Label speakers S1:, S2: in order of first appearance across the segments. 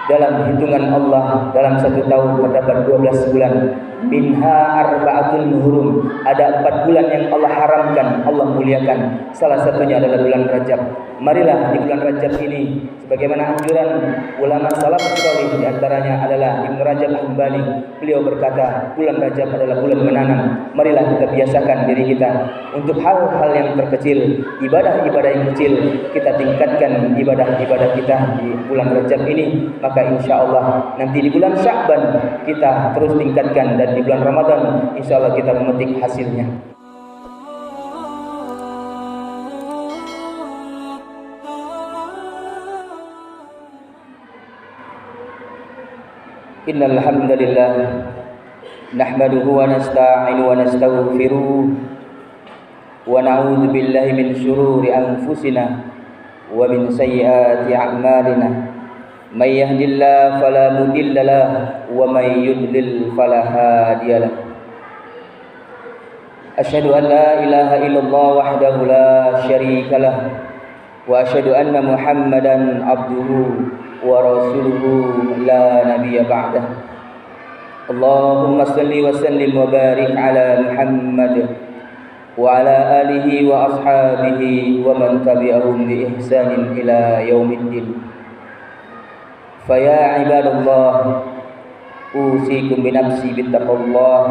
S1: dalam hitungan Allah dalam satu tahun terdapat 12 bulan. Minha arba'atun hurum, ada 4 bulan yang Allah haramkan, Allah muliakan. Salah satunya adalah bulan Rajab. Marilah di bulan Rajab ini, sebagaimana anjuran ulama salafus salih, di antaranya adalah Ibnu Rajab Hambali. Beliau berkata, bulan Rajab adalah bulan menanam. Marilah kita biasakan diri kita untuk hal-hal yang terkecil, ibadah-ibadah yang kecil, kita tingkatkan ibadah-ibadah kita di bulan Rajab ini. Maka insya Allah nanti di bulan Sya'ban kita terus tingkatkan, dan di bulan Ramadan insya Allah kita memetik hasilnya. Innal hamdalillah nahmaduhu wa nasta'inu wa nastaghfiruh wa na'udzu billahi min shururi anfusina wa min sayyiati a'malina. May yahdihillahu fala mudilla lahu wa may yudlil fala hadiya lahu. Asyhadu an la ilaha illallah wahdahu la syarika lahu wa asyhadu anna Muhammadan abduhu wa rasuluhu la nabiyya ba'dah. Allahumma salli wa sallim wa barik ala Muhammad wa ala alihi wa ashabihi wa man tabi'ahum bi ihsanin ila yaumiddin. Faya ibadallah, usikum binafsi bittaqallah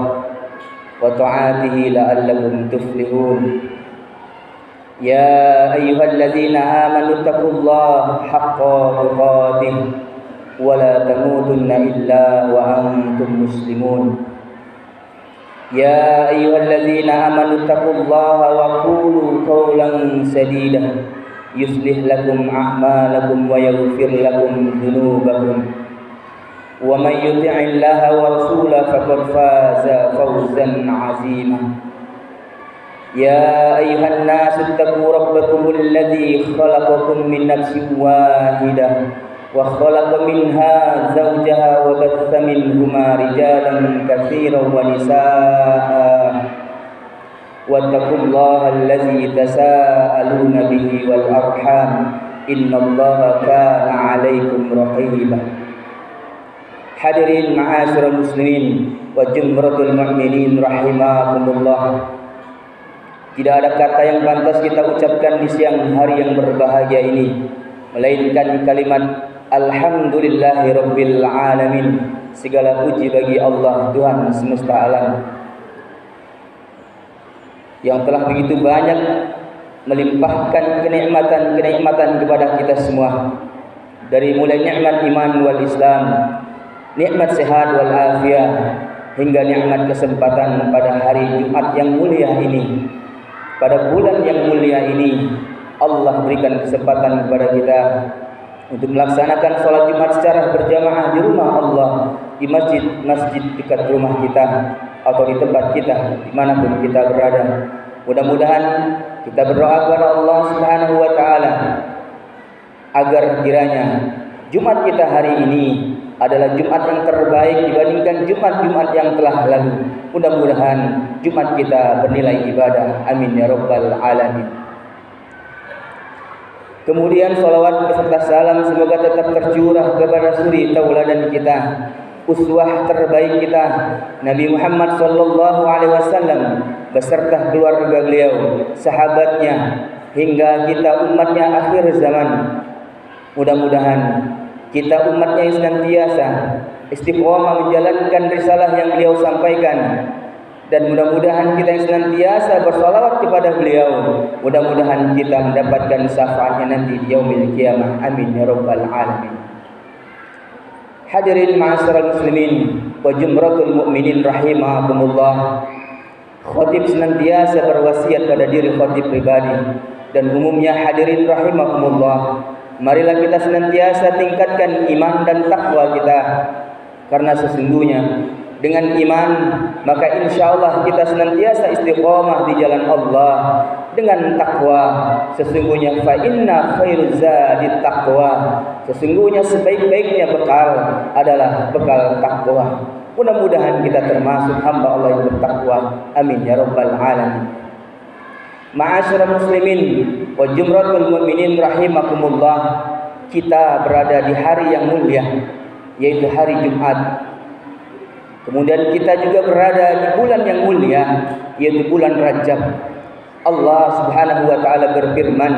S1: wa ta'atihi la'allakum tuflihun. Ya ayyuhalladzina amanu taqullaha haqqa tuqatih wa la tamutunna illa wa antum muslimun. Ya ayyuhalladzina amanu taqullaha wa qulu qawlan sadida yuslih lakum a'malakum wa yaghfir lakum dhunubakum wa may yuti'illaha wa rasulahu faqad faza fawzan 'azima. Ya ayyuhan nasu ittaqu rabbakumul ladzi khalaqakum min nafsin wahidah wa khalaqa minha zawjaha wa batha minhuma rijalan katsiran wa nisaa'a. Wattaqullaha allazi tasaaluna bihi wal arham innallaha kana 'alaikum raqiba. Hadirin ma'asyiral muslimin wa jumratul mu'minin rahimakumullah. Tidak ada kata yang pantas kita ucapkan di siang hari yang berbahagia ini melainkan kalimat alhamdulillahirabbil alamin. Segala puji bagi Allah, Tuhan semesta alam, yang telah begitu banyak melimpahkan kenikmatan-kenikmatan kepada kita semua. Dari mulai nikmat iman wal Islam, nikmat sehat wal afiyah, hingga nikmat kesempatan pada hari Jumat yang mulia ini. Pada bulan yang mulia ini, Allah berikan kesempatan kepada kita untuk melaksanakan sholat Jumat secara berjamaah di rumah Allah, di masjid dekat rumah kita atau di tempat kita dimanapun kita berada. Mudah-mudahan kita berdoa kepada Allah Subhanahu wa Ta'ala agar kiranya Jumat kita hari ini adalah Jumat yang terbaik dibandingkan Jumat-Jumat yang telah lalu. Mudah-mudahan Jumat kita bernilai ibadah. Amin ya rabbal alamin. Kemudian salawat beserta salam semoga tetap tercurah kepada suri tauladan kita, uswah terbaik kita, Nabi Muhammad sallallahu alaihi wasallam beserta keluarga beliau, sahabatnya, hingga kita umatnya akhir zaman. Mudah-mudahan kita umatnya yang senantiasa istiqomah menjalankan risalah yang beliau sampaikan, dan mudah-mudahan kita yang senantiasa bersalawat kepada beliau. Mudah-mudahan kita mendapatkan syafaatnya nanti di yaumil qiyamah. Amin ya rabbal alamin. Hadirin ma'asyiral muslimin wa jumratul mu'minin rahimakumullah. Khatib senantiasa berwasiat pada diri khatib pribadi dan umumnya hadirin rahimakumullah. Marilah kita senantiasa tingkatkan iman dan takwa kita, karena sesungguhnya dengan iman maka insyaallah kita senantiasa istiqomah di jalan Allah. Dengan takwa sesungguhnya fa inna khairuz zadit taqwa, sesungguhnya sebaik-baiknya bekal adalah bekal takwa. Mudah-mudahan kita termasuk hamba Allah yang bertakwa. Amin ya rabbal alamin. Ma'asyiral muslimin wa jumratul mu'minin rahimakumullah. Kita berada di hari yang mulia, yaitu hari Jumat. Kemudian kita juga berada di bulan yang mulia, yaitu bulan Rajab. Allah Subhanahu wa taala berfirman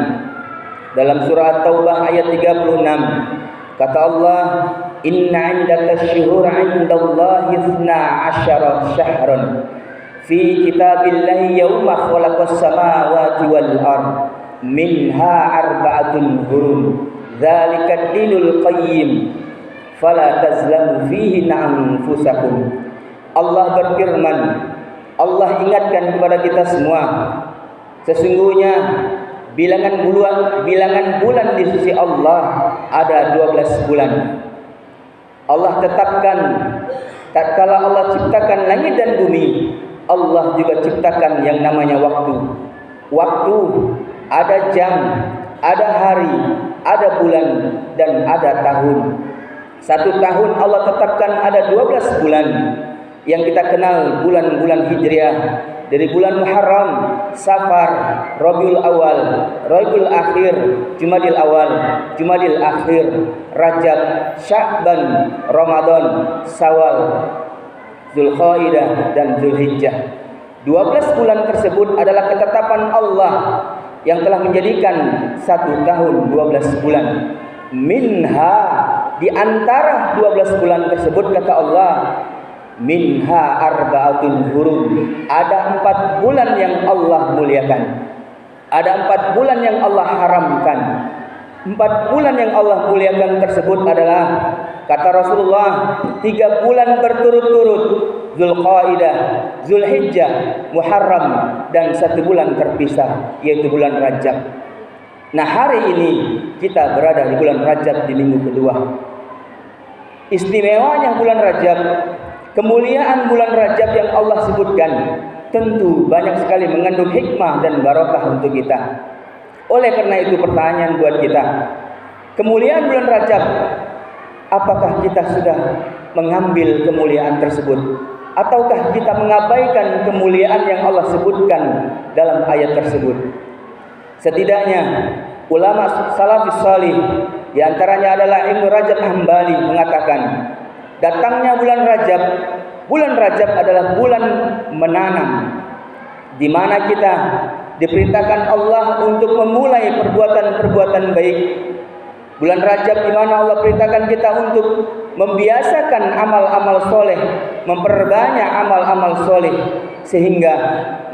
S1: dalam surah At-Taubah ayat 36. Kata Allah, "Inna 'indaka syuhura 'indallahi 12 syahran fi kitabillahi yauma khalaqas samawati wal ard minha arba'atun hurum dzalika dinul qayyim fala tazlamu fihi anfusakum." Allah berfirman, Allah ingatkan kepada kita semua, sesungguhnya bilangan bulan di sisi Allah ada 12 bulan. Allah tetapkan tatkala Allah ciptakan langit dan bumi, Allah juga ciptakan yang namanya waktu. Waktu, ada jam, ada hari, ada bulan, dan ada tahun. Satu tahun Allah tetapkan ada 12 bulan yang kita kenal bulan-bulan Hijriah, dari bulan Muharram, Safar, Rabiul Awal, Rabiul Akhir, Jumadil Awal, Jumadil Akhir, Rajab, Sya'ban, Ramadan, Syawal, Zulqa'dah dan Zulhijjah. 12 bulan tersebut adalah ketetapan Allah yang telah menjadikan satu tahun 12 bulan. Minha, di antara 12 bulan tersebut kata Allah, minha arba'atun hurum, ada 4 bulan yang Allah muliakan, ada 4 bulan yang Allah haramkan. 4 bulan yang Allah muliakan tersebut adalah, kata Rasulullah, 3 bulan berturut-turut, Zulqa'dah, Zulhijjah, Muharram, dan 1 bulan terpisah, yaitu bulan Rajab. Nah, hari ini kita berada di bulan Rajab di minggu kedua. Istimewanya bulan Rajab, kemuliaan bulan Rajab yang Allah sebutkan tentu banyak sekali mengandung hikmah dan barokah untuk kita. Oleh karena itu pertanyaan buat kita, kemuliaan bulan Rajab, apakah kita sudah mengambil kemuliaan tersebut, ataukah kita mengabaikan kemuliaan yang Allah sebutkan dalam ayat tersebut? Setidaknya ulama salafus salih, di antaranya adalah Ibnu Rajab Hambali, mengatakan datangnya bulan Rajab adalah bulan menanam, di mana kita diperintahkan Allah untuk memulai perbuatan-perbuatan baik. Bulan Rajab di mana Allah perintahkan kita untuk membiasakan amal-amal soleh, memperbanyak amal-amal soleh, sehingga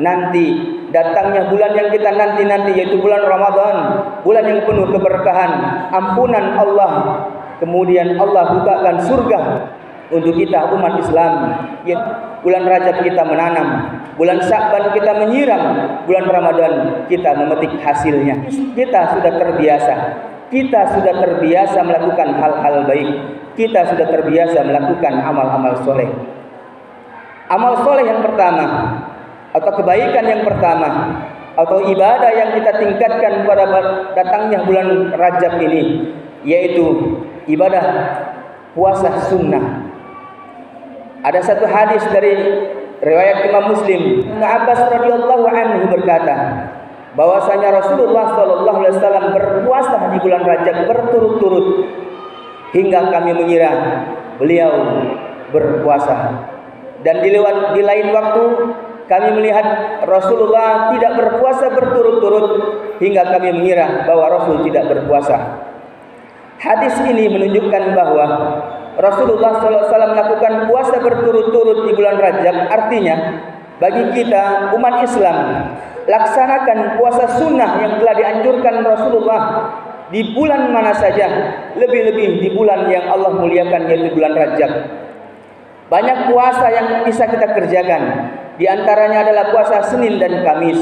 S1: nanti datangnya bulan yang kita nanti-nanti, yaitu bulan Ramadan, bulan yang penuh keberkahan, ampunan Allah. Kemudian Allah bukakan surga untuk kita umat Islam. Ya, bulan Rajab kita menanam, bulan Sya'ban kita menyiram, bulan Ramadan kita memetik hasilnya. Kita sudah terbiasa melakukan hal-hal baik. Kita sudah terbiasa melakukan amal-amal soleh. Amal soleh yang pertama, atau kebaikan yang pertama, atau ibadah yang kita tingkatkan pada datangnya bulan Rajab ini, yaitu ibadah puasa sunnah. Ada satu hadis dari riwayat Imam Muslim, Ibnu Abbas radhiyallahu anhu berkata, bahwasanya Rasulullah sallallahu alaihi wasallam berpuasa di bulan Rajab berturut-turut hingga kami mengira beliau berpuasa. Dan di lain waktu kami melihat Rasulullah tidak berpuasa berturut-turut hingga kami mengira bahwa Rasul tidak berpuasa. Hadis ini menunjukkan bahwa Rasulullah SAW melakukan puasa berturut-turut di bulan Rajab. Artinya, bagi kita umat Islam, laksanakan puasa sunnah yang telah dianjurkan Rasulullah di bulan mana saja, lebih-lebih di bulan yang Allah muliakan, yaitu bulan Rajab. Banyak puasa yang bisa kita kerjakan. Di antaranya adalah puasa Senin dan Kamis.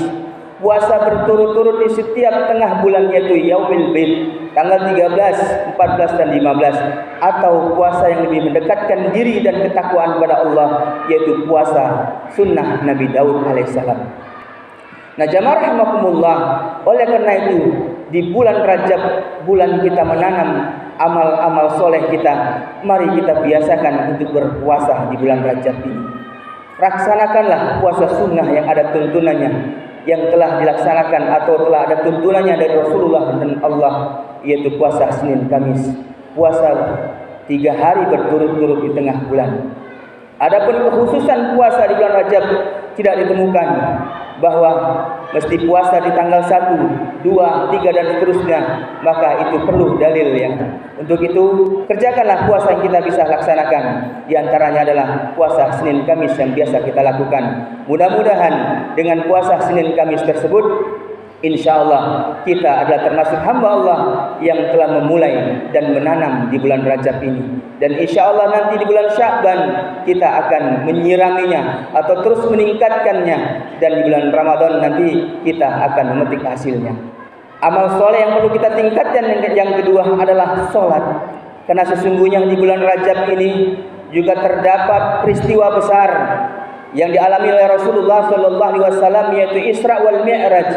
S1: Puasa berturut-turut di setiap tengah bulan, yaitu Yaumil Bid, tanggal 13, 14 dan 15, atau puasa yang lebih mendekatkan diri dan ketakwaan kepada Allah, yaitu puasa sunnah Nabi Daud alaihissalam. Nah, jamaah rahimakumullah, oleh karena itu di bulan Rajab, bulan kita menanam amal-amal soleh kita, mari kita biasakan untuk berpuasa di bulan Rajab ini. Laksanakanlah puasa sunnah yang ada tuntunannya, yang telah dilaksanakan atau telah ada tuntunannya dari Rasulullah dan Allah, yaitu puasa Senin Kamis, puasa 3 hari berturut-turut di tengah bulan. Adapun kekhususan puasa di bulan Rajab tidak ditemukan bahwa mesti puasa di tanggal 1, 2, 3 dan seterusnya, maka itu perlu dalil ya. Untuk itu kerjakanlah puasa yang kita bisa laksanakan. Di antaranya adalah puasa Senin Kamis yang biasa kita lakukan. Mudah-mudahan dengan puasa Senin Kamis tersebut, insyaallah kita adalah termasuk hamba Allah yang telah memulai dan menanam di bulan Rajab ini. Dan insyaallah nanti di bulan Sya'ban kita akan menyiraminya atau terus meningkatkannya, dan di bulan Ramadan nanti kita akan memetik hasilnya. Amal soleh yang perlu kita tingkatkan yang kedua adalah sholat. Karena sesungguhnya di bulan Rajab ini juga terdapat peristiwa besar yang dialami oleh Rasulullah SAW, yaitu Isra wal Mi'raj.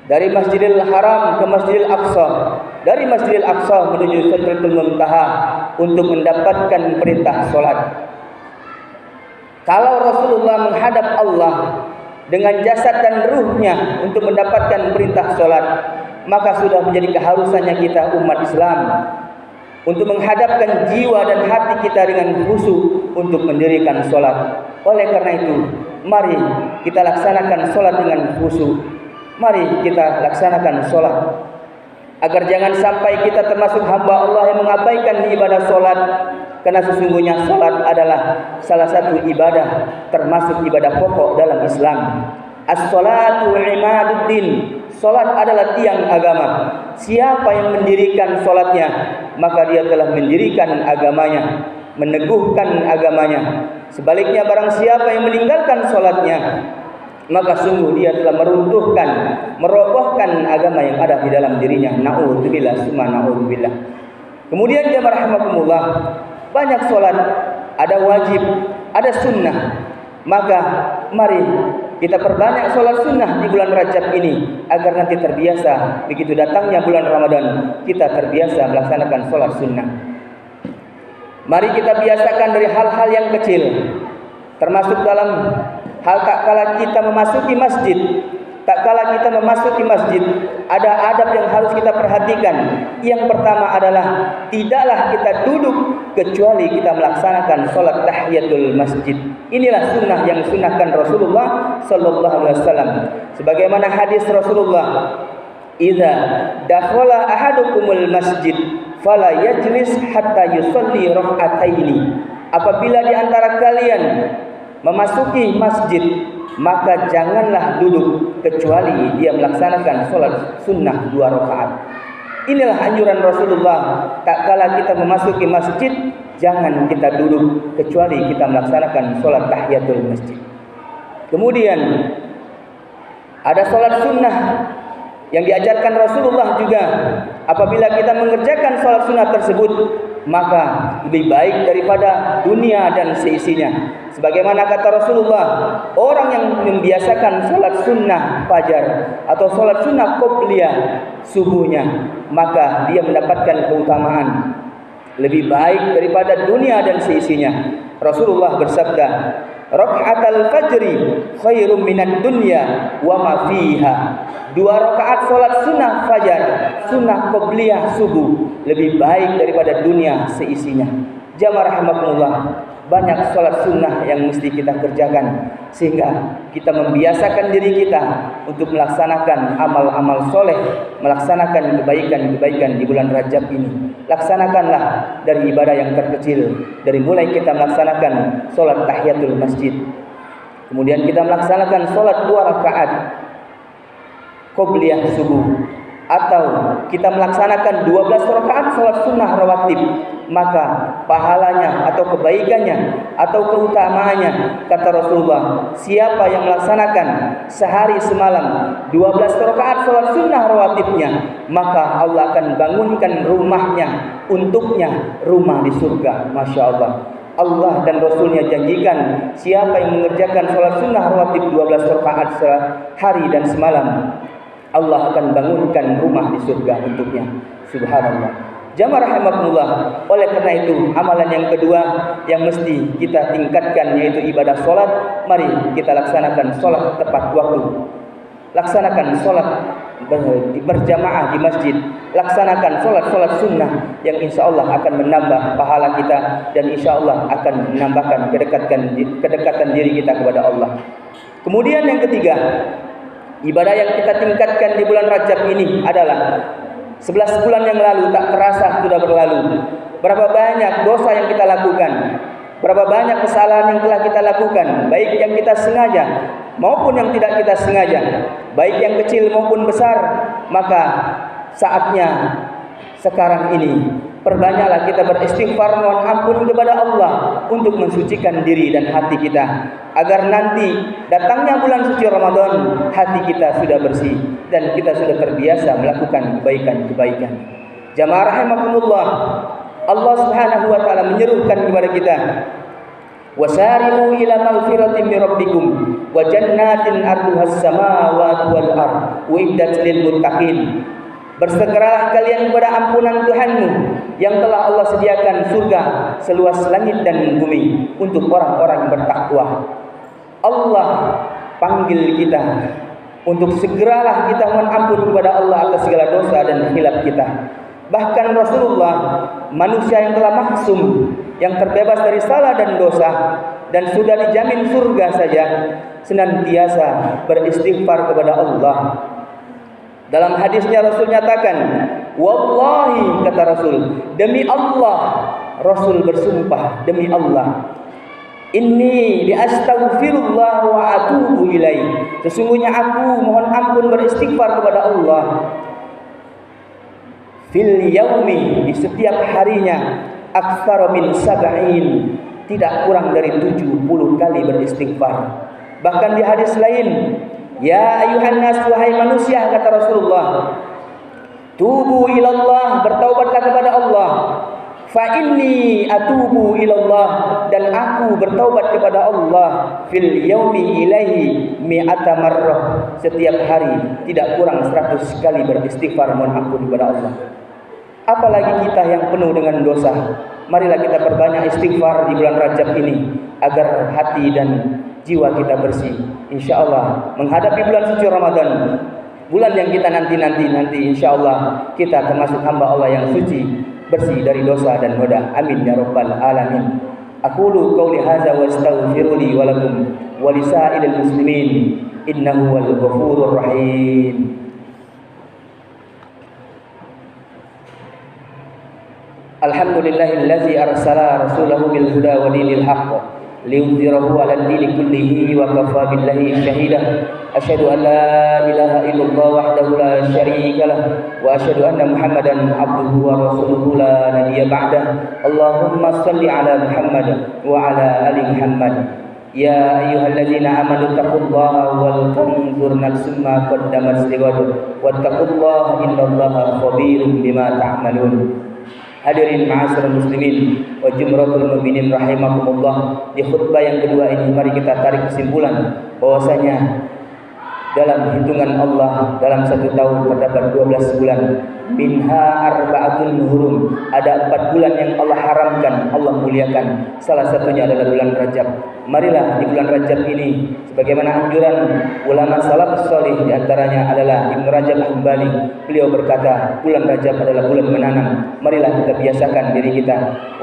S1: Dari Masjidil Haram ke Masjidil Aqsa, dari Masjidil Aqsa menuju Sidratul Muntaha untuk mendapatkan perintah solat. Kalau Rasulullah menghadap Allah dengan jasad dan ruhnya untuk mendapatkan perintah solat, maka sudah menjadi keharusannya kita umat Islam untuk menghadapkan jiwa dan hati kita dengan khusyuk untuk mendirikan solat. Oleh karena itu, mari kita laksanakan solat dengan khusyuk. Mari kita laksanakan solat, agar jangan sampai kita termasuk hamba Allah yang mengabaikan ibadah solat. Karena sesungguhnya solat adalah salah satu ibadah, termasuk ibadah pokok dalam Islam. As-salatu imaduddin. Solat adalah tiang agama. Siapa yang mendirikan solatnya, maka dia telah mendirikan agamanya, meneguhkan agamanya. Sebaliknya, barang siapa yang meninggalkan solatnya, maka sungguh dia telah meruntuhkan, merobohkan agama yang ada di dalam dirinya. Na'udzubillah, summa na'udzubillah. Kemudian jemaah rahimakumullah, banyak solat, ada wajib, ada sunnah. Maka mari kita perbanyak solat sunnah di bulan Rajab ini, agar nanti terbiasa begitu datangnya bulan Ramadan kita terbiasa melaksanakan solat sunnah. Mari kita biasakan dari hal-hal yang kecil, termasuk dalam hal tak kala kita memasuki masjid. Tak kala kita memasuki masjid, ada adab yang harus kita perhatikan. Yang pertama adalah tidaklah kita duduk kecuali kita melaksanakan solat tahiyatul masjid. Inilah sunnah yang sunnahkan Rasulullah sallallahu alaihi wasallam. Sebagaimana hadis Rasulullah, "Idza dakhala ahadukumul masjid fala yajlis hatta yusalli rak'ataini." Apabila di antara kalian memasuki masjid, maka janganlah duduk kecuali dia melaksanakan solat sunnah 2 rakaat. Inilah anjuran Rasulullah. Tak kala kita memasuki masjid, jangan kita duduk kecuali kita melaksanakan solat tahiyatul masjid. Kemudian ada solat sunnah yang diajarkan Rasulullah juga. Apabila kita mengerjakan solat sunnah tersebut, maka lebih baik daripada dunia dan seisinya. Sebagaimana kata Rasulullah, orang yang membiasakan solat sunnah fajar atau solat sunnah qobliyah subuhnya, maka dia mendapatkan keutamaan lebih baik daripada dunia dan seisinya. Rasulullah bersabda, "Raka'atul fajri khairum minad dunya wa ma fiha." 2 rakaat solat sunnah fajar, sunnah qobliyah subuh lebih baik daripada dunia seisinya. Jamaah rahimakumullah, banyak solat sunnah yang mesti kita kerjakan, sehingga kita membiasakan diri kita untuk melaksanakan amal-amal soleh, melaksanakan kebaikan-kebaikan di bulan Rajab ini. Laksanakanlah dari ibadah yang terkecil, dari mulai kita melaksanakan solat tahiyatul masjid, kemudian kita melaksanakan solat 2 rakaat qobliyah subuh, atau kita melaksanakan 12 rakaat salat sunnah rawatib, maka pahalanya atau kebaikannya atau keutamaannya, kata Rasulullah, siapa yang melaksanakan sehari semalam 12 rakaat salat sunnah rawatibnya, maka Allah akan bangunkan rumahnya untuknya, rumah di surga. Masya Allah. Allah dan Rasulnya janjikan, siapa yang mengerjakan salat sunnah rawatib 12 rakaat sehari dan semalam, Allah akan bangunkan rumah di surga untuknya. Subhanallah. Jamaah rahimakumullah. Oleh karena itu, amalan yang kedua yang mesti kita tingkatkan yaitu ibadah solat. Mari kita laksanakan solat tepat waktu. Laksanakan solat berjamaah di masjid, laksanakan solat sunnah yang insya Allah akan menambah pahala kita dan insya Allah akan menambahkan kedekatan diri kita kepada Allah. Kemudian yang ketiga, ibadah yang kita tingkatkan di bulan Rajab ini adalah 11 bulan yang lalu tak terasa sudah berlalu. Berapa banyak dosa yang kita lakukan, berapa banyak kesalahan yang telah kita lakukan, baik yang kita sengaja maupun yang tidak kita sengaja, baik yang kecil maupun besar. Maka saatnya sekarang ini perbanyaklah kita beristighfar, mohon ampun kepada Allah untuk mensucikan diri dan hati kita, agar nanti datangnya bulan suci Ramadan hati kita sudah bersih dan kita sudah terbiasa melakukan kebaikan-kebaikan. Jamaah rahimakumullah, Allah Subhanahu wa taala menyerukan kepada kita, wasari'u ila maghfiratin min rabbikum wa jannatin arduhas samawati wal ardh uiddat lil muttaqin. Bersegeralah kalian kepada ampunan Tuhanmu yang telah Allah sediakan surga seluas langit dan bumi untuk orang-orang yang bertakwa. Allah panggil kita untuk segeralah kita mohon ampun kepada Allah atas segala dosa dan khilaf kita. Bahkan Rasulullah, manusia yang telah maksum, yang terbebas dari salah dan dosa dan sudah dijamin surga saja, senantiasa beristighfar kepada Allah. Dalam hadisnya Rasul nyatakan, wallahi, kata Rasul, demi Allah, Rasul bersumpah demi Allah, inni liastaghfirullah wa atubu ilaih, sesungguhnya aku mohon ampun beristighfar kepada Allah fil yaumi, di setiap harinya, aktsara min sab'in, tidak kurang dari 70 kali beristighfar. Bahkan di hadis lain, ya ayuhan nas, wahai manusia, kata Rasulullah, tubu ilallah, bertaubatlah kepada Allah, fa inni atubu ilallah, dan aku bertaubat kepada Allah fil yaumi ilaihi mi'ata marrah, setiap hari tidak kurang 100 kali beristighfar mohon ampun kepada Allah. Apalagi kita yang penuh dengan dosa. Marilah kita perbanyak istighfar di bulan Rajab ini agar hati dan jiwa kita bersih. InsyaAllah menghadapi bulan suci Ramadan, bulan yang kita nanti InsyaAllah kita termasuk hamba Allah yang suci, bersih dari dosa dan noda. Amin ya rabbal alamin. Aqulu qawli hadza wa astaghfiru li wa lakum wa lisa'ilil muslimin innahu wal ghafurur rahim. Alhamdulillahillazi arsala rasulahu bil huda wa dinil haqq liyudhhirahu 'alad dini kullihi wa kafa billahi shahida. Asyhadu an la ilaha illallah wahdahu la syarika lah wa asyhadu anna Muhammadan abduhu wa rasuluhu la nabiyya ba'dah. Allahumma shalli 'ala Muhammad wa 'ala ali Muhammad. Ya ayyuhalladzina amanu taqullaha wal tanzur nafsum ma qaddamat lighad wattaqullaha innallaha khabirum bima ta'malun. Hadirin ma'asyiral muslimin wa jumratul mu'minin rahimakumullah, di khutbah yang kedua ini mari kita tarik kesimpulan bahwasanya dalam hitungan Allah dalam satu tahun terdapat 12 bulan. Minha arba'atun hurum, ada 4 bulan yang Allah haramkan, Allah muliakan. Salah satunya adalah bulan Rajab. Marilah di bulan Rajab ini, sebagaimana anjuran ulama salaf salih, di antaranya adalah Ibnu Rajab Hambali. Beliau berkata, bulan Rajab adalah bulan menanam. Marilah kita biasakan diri kita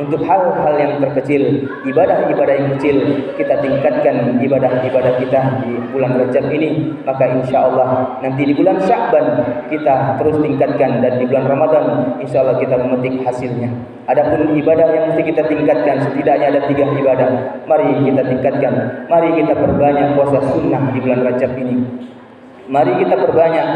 S1: untuk hal-hal yang terkecil, ibadah-ibadah yang kecil, kita tingkatkan ibadah-ibadah kita di bulan Rajab ini. Maka insyaAllah nanti di bulan Sya'ban kita terus tingkatkan, dan di bulan Ramadan insyaAllah kita memetik hasilnya. Adapun ibadah yang mesti kita tingkatkan, setidaknya ada 3 ibadah. Mari kita tingkatkan. Mari kita perbanyak puasa sunnah di bulan Rajab ini. Mari kita perbanyak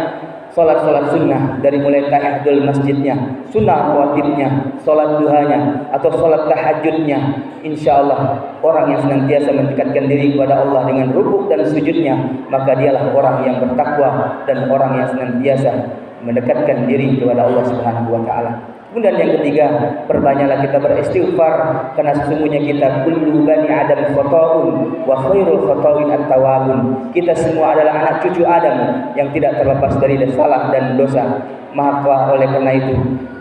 S1: solat-solat sunnah, dari mulai tahiyatul masjidnya, sunnah rawatibnya, solat duhanya atau solat tahajudnya. InsyaAllah orang yang senantiasa mendekatkan diri kepada Allah dengan rukuk dan sujudnya, maka dialah orang yang bertakwa dan orang yang senantiasa mendekatkan diri kepada Allah Subhanahu wa taala. Kemudian yang ketiga, perbanyaklah kita beristighfar, karena sesungguhnya kita kullu bani Adam khata'un wa khairul khata'in at-tawwabun. Kita semua adalah anak cucu Adam yang tidak terlepas dari salah dan dosa. Maka oleh karena itu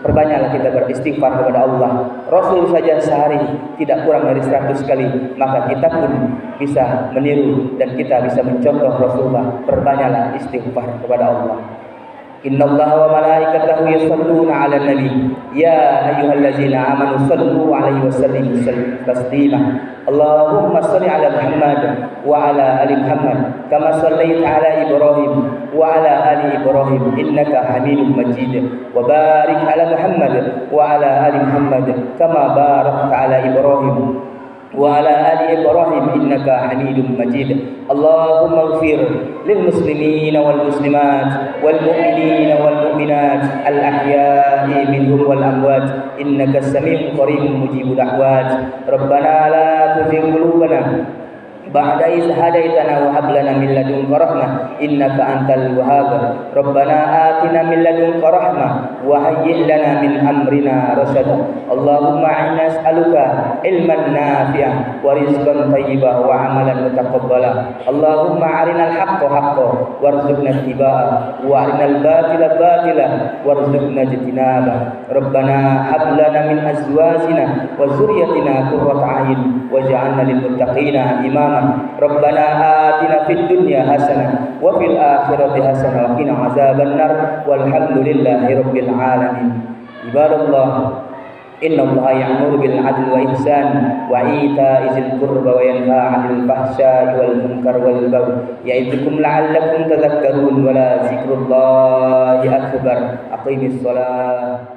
S1: perbanyaklah kita beristighfar kepada Allah. Rasul saja sehari tidak kurang dari 100 kali, maka kita pun bisa meniru dan kita bisa mencontoh Rasulullah. Perbanyaklah istighfar kepada Allah. Innallaha wa malaikatahu yusholluna 'alan nabi ya ayyuhallazina amanu shallu 'alaihi wa sallimu taslima. Allahumma shalli 'ala Muhammad wa 'ala ali Muhammad kama shallaita 'ala Ibrahim wa 'ala ali Ibrahim innaka Hamidum Majid. Wa barik 'ala Muhammad wa 'ala ali Muhammad kama barakta 'ala Ibrahim wa 'ala ali Ibrahim innaka Hamidum Majid. Allahumma ighfir lil muslimin wal muslimat wal mu'minin wal mu'minat al ahya'i minhum wal amwat innaka samii'un qariibun mujibud da'wat. Rabbana la tuzigh qulubana ba'da idh hadaitana wa hab lana min ladunka rahmah innaka antal wahhab. Rabbana atina min ladunka rahmah wa hayyi' lana min amrina rasyada. Allahumma inna nas'aluka ilman nafi'an wa rizqan thayyiban wa amalan mutaqabbala. Allahumma arinal haqqa haqqan warzuqna ittiba'ah wa arinal batila batilan warzuqna ijtinaba. Rabbana hab lana min azwajina wa dzurriyyatina qurrata a'yun waj'alna lil muttaqina imama. Rabbana atina fid dunya hasanah wa fil akhirati hasanah wa qina azabannar walhamdulillahi rabbil alamin. Ibadallah, innallaha ya'muru bil 'adli wa ihsan wa ita'i dzil qurba wa yanha 'anil fahsya'i wal munkar wal baghi ya'idukum la'allakum tadhakkarun wa la dzikrullahi akbar. Aqimis shalah.